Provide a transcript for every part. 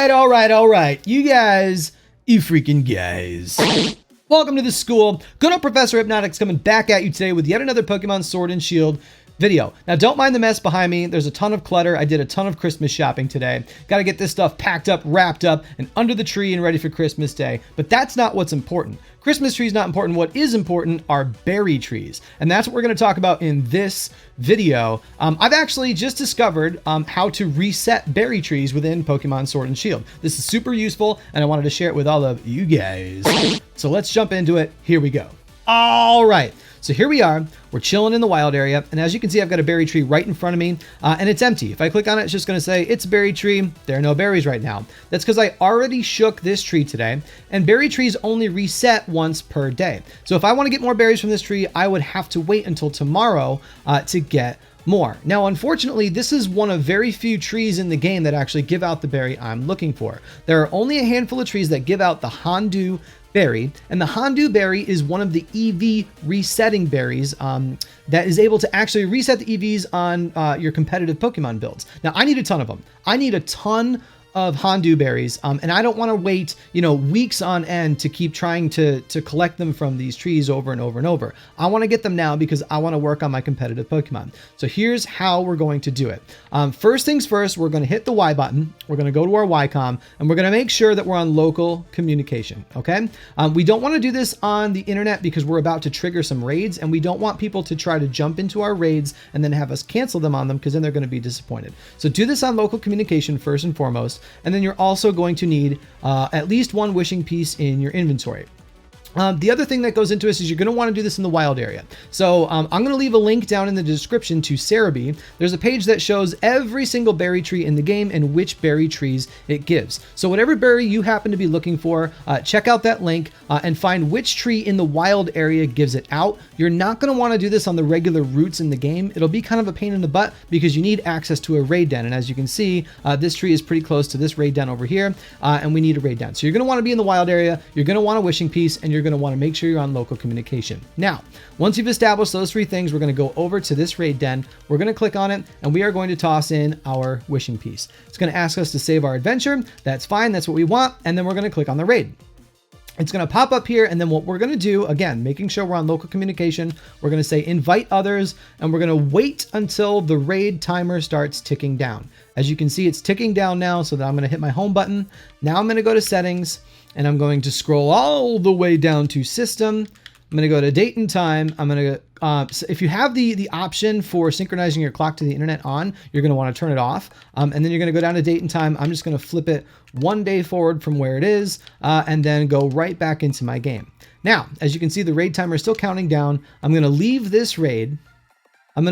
All right. You freaking guys. Welcome to the school. Good old Professor Hypnotics coming back at you today with yet another Pokemon Sword and Shield video. Now, don't mind the mess behind me. There's a ton of clutter. I did a ton of Christmas shopping today. Got to get this stuff packed up, wrapped up, and under the tree and ready for Christmas Day. But that's not what's important. Christmas trees not important. What is important are berry trees. And that's what we're going to talk about in this video. I've actually just discovered how to reset berry trees within Pokemon Sword and Shield. This is super useful, and I wanted to share it with all of you guys. So let's jump into it. Here we go. All right. So here we are, we're chilling in the wild area, and as you can see, I've got a berry tree right in front of me, and it's empty. If I click on it, it's just gonna say, it's a berry tree, there are no berries right now. That's because I already shook this tree today, and berry trees only reset once per day. So if I wanna get more berries from this tree, I would have to wait until tomorrow to get more. Now, unfortunately, this is one of very few trees in the game that actually give out the berry I'm looking for. There are only a handful of trees that give out the Hondu berry, and the Hondu berry is one of the EV resetting berries that is able to actually reset the EVs on your competitive Pokemon builds. Now, I need a ton of them. I need a ton of Hondu berries, and I don't want to wait, weeks on end to keep trying to collect them from these trees over and over and over. I want to get them now because I want to work on my competitive Pokemon. So here's how we're going to do it. First things first, we're going to hit the Y button. We're going to go to our YCOM, and we're going to make sure that we're on local communication. Okay. We don't want to do this on the internet because we're about to trigger some raids, and we don't want people to try to jump into our raids and then have us cancel them on them, because then they're going to be disappointed. So do this on local communication first and foremost. And then you're also going to need at least one wishing piece in your inventory. The other thing that goes into this is you're going to want to do this in the wild area. So I'm going to leave a link down in the description to Cerebi. There's a page that shows every single berry tree in the game and which berry trees it gives. So whatever berry you happen to be looking for, check out that link and find which tree in the wild area gives it out. You're not going to want to do this on the regular routes in the game. It'll be kind of a pain in the butt because you need access to a raid den. And as you can see, this tree is pretty close to this raid den over here, and we need a raid den. So you're going to want to be in the wild area. You're going to want a wishing piece, and you're going to want to make sure you're on local communication. Now, once you've established those three things, we're going to go over to this raid den. We're going to click on it, and we are going to toss in our wishing piece. It's going to ask us to save our adventure. That's fine. That's what we want. And then we're going to click on the raid. It's going to pop up here, and then what we're going to do, again, making sure we're on local communication, we're going to say invite others, and we're going to wait until the raid timer starts ticking down. As you can see, it's ticking down now, so that I'm going to hit my home button. Now I'm going to go to settings, and I'm going to scroll all the way down to system. I'm going to go to date and time. I'm going to so if you have the option for synchronizing your clock to the internet on, you're going to want to turn it off. And then you're going to go down to date and time. I'm just going to flip it one day forward from where it is, and then go right back into my game. Now, as you can see, the raid timer is still counting down. I'm going to leave this raid. And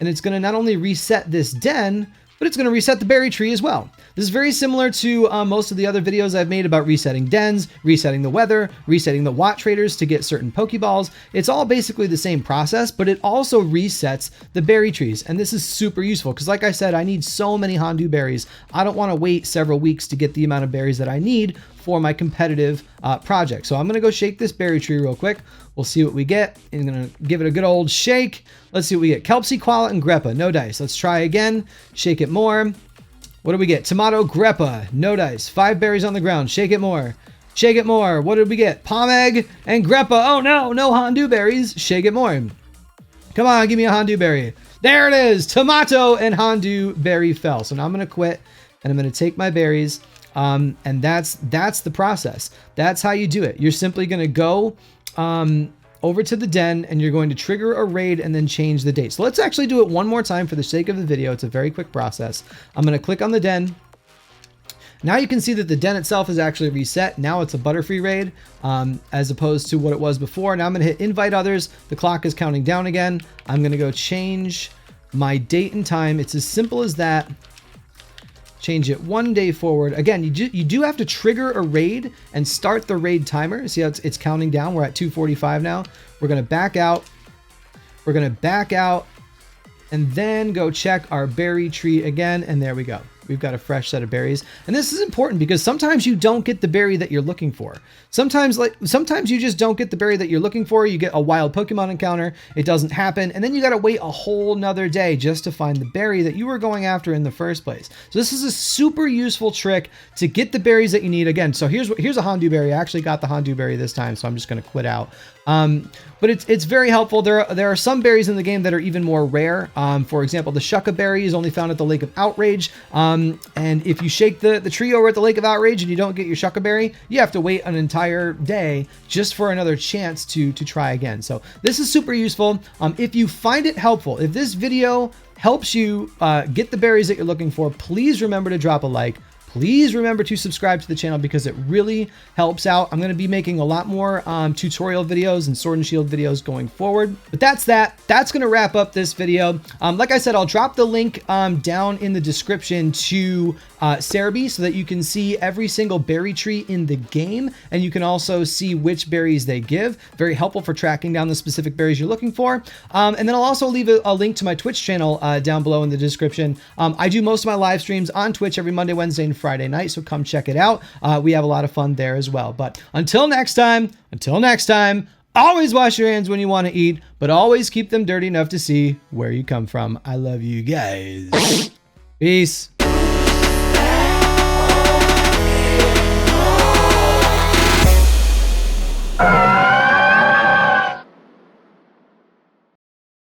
it's going to not only reset this den, but it's going to reset the berry tree as well. This is very similar to most of the other videos I've made about resetting dens, resetting the weather, resetting the watt traders to get certain Pokeballs. It's all basically the same process, but it also resets the berry trees. And this is super useful because, like I said, I need so many Hondu berries. I don't want to wait several weeks to get the amount of berries that I need for my competitive project. So I'm going to go shake this berry tree real quick. We'll see what we get. I'm going to give it a good old shake. Let's see what we get. Kelpsy, Qualit, and Greppa. No dice. Let's try again. Shake it more. What do we get? Tomato, Greppa. No dice. 5 berries on the ground. Shake it more. Shake it more. What did we get? Pomeg and Greppa. Oh no, no Hondu berries. Shake it more. Come on, give me a Hondu berry. There it is. Tomato and Hondu berry fell. So now I'm going to quit, and I'm going to take my berries. And that's the process. That's how you do it. You're simply going to go over to the den, and you're going to trigger a raid and then change the date. So let's actually do it one more time for the sake of the video. It's a very quick process. I'm going to click on the den. Now you can see that the den itself is actually reset. Now it's a Butterfree raid as opposed to what it was before. Now I'm going to hit invite others. The clock is counting down again. I'm going to go change my date and time. It's as simple as that. Change it one day forward. Again, you do have to trigger a raid and start the raid timer. See how it's counting down? We're at 2:45 now. We're going to back out. And then go check our berry tree again. And there we go. we've got a fresh set of berries. And this is important because sometimes you don't get the berry that you're looking for. Sometimes you just don't get the berry that you're looking for. You get a wild Pokemon encounter, it doesn't happen, and then you got to wait a whole nother day just to find the berry that you were going after in the first place. So this is a super useful trick to get the berries that you need. Again, so here's a Hondu berry. I actually got the Hondu berry this time, so I'm just going to quit out. But it's very helpful. There are some berries in the game that are even more rare. For example, the Shucca berry is only found at the Lake of Outrage. And if you shake the tree over at the Lake of Outrage and you don't get your Shucca berry, you have to wait an entire day just for another chance to try again. So this is super useful. If you find it helpful, if this video helps you get the berries that you're looking for, please remember to drop a like. Please remember to subscribe to the channel because it really helps out. I'm going to be making a lot more tutorial videos and Sword and Shield videos going forward. But that's going to wrap up this video. Like I said, I'll drop the link down in the description to Cerebi so that you can see every single berry tree in the game, and you can also see which berries they give. Very helpful for tracking down the specific berries you're looking for. And then I'll also leave a link to my Twitch channel down below in the description. I do most of my live streams on Twitch every Monday, Wednesday, and Friday night, so come check it out. We have a lot of fun there as well. But until next time, always wash your hands when you want to eat, but always keep them dirty enough to see where you come from. I love you guys. Peace.